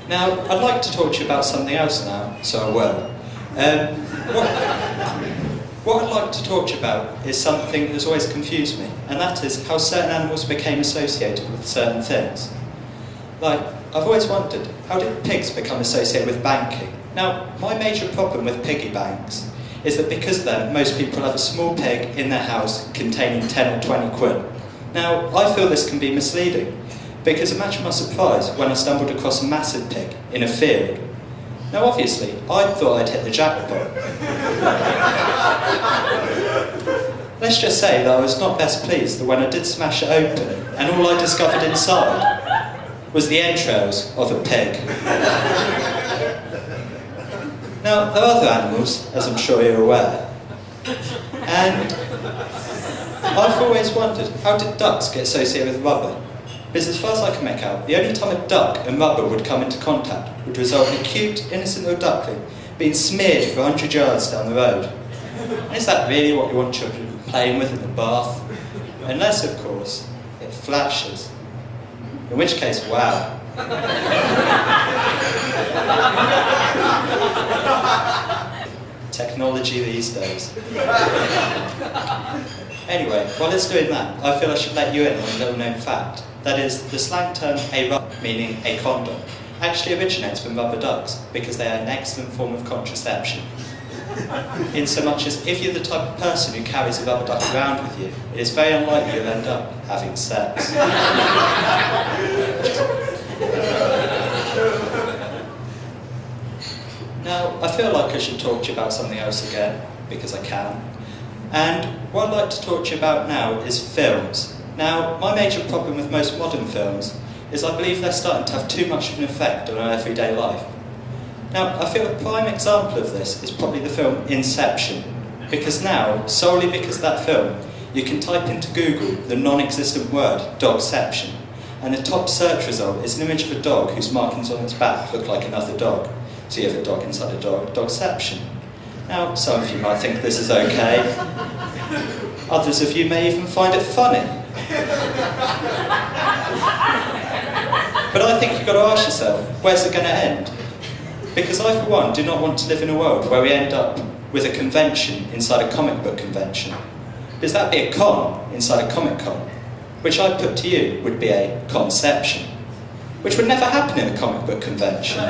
Now, I'd like to talk to you about something else now, so I will. What I'd like to talk to you about is something that's always confused me, and that is how certain animals became associated with certain things. Like, I've always wondered, how did pigs become associated with banking? Now, my major problem with piggy banks is that because of them, most people have a small pig in their house containing 10 or 20 quid. Now, I feel this can be misleading, because imagine my surprise when I stumbled across a massive pig in a field. Now, obviously, I thought I'd hit the jackpot. Let's just say that I was not best pleased that when I did smash it open, and all I discovered inside was the entrails of a pig. Now, there are other animals, as I'm sure you're aware, and I've always wondered, how did ducks get associated with rubber? Because as far as I can make out, the only time a duck and rubber would come into contact would result in a cute, innocent little duckling being smeared for 100 yards down the road. And is that really what you want children playing with in the bath? Unless, of course, it flashes. In which case, wow. Technology these days. Anyway, while it's doing that, I feel I should let you in on a little known fact. That is, the slang term a rubber, meaning a condom, actually originates from rubber ducks because they are an excellent form of contraception. In so much as if you're the type of person who carries a rubber duck around with you, it is very unlikely you'll end up having sex. Now, I feel like I should talk to you about something else again, because I can. And what I'd like to talk to you about now is films. Now, my major problem with most modern films is I believe they're starting to have too much of an effect on our everyday life. Now, I feel a prime example of this is probably the film Inception, because now, solely because of that film, you can type into Google the non-existent word dogception, and the top search result is an image of a dog whose markings on its back look like another dog. So you have a dog inside a dog, dogception. Now, some of you might think this is okay. Others of you may even find it funny. But I think you've got to ask yourself, where's it going to end? Because I, for one, do not want to live in a world where we end up with a convention inside a comic book convention. Because that'd be a con inside a comic con, which I put to you would be a conception, which would never happen in a comic book convention.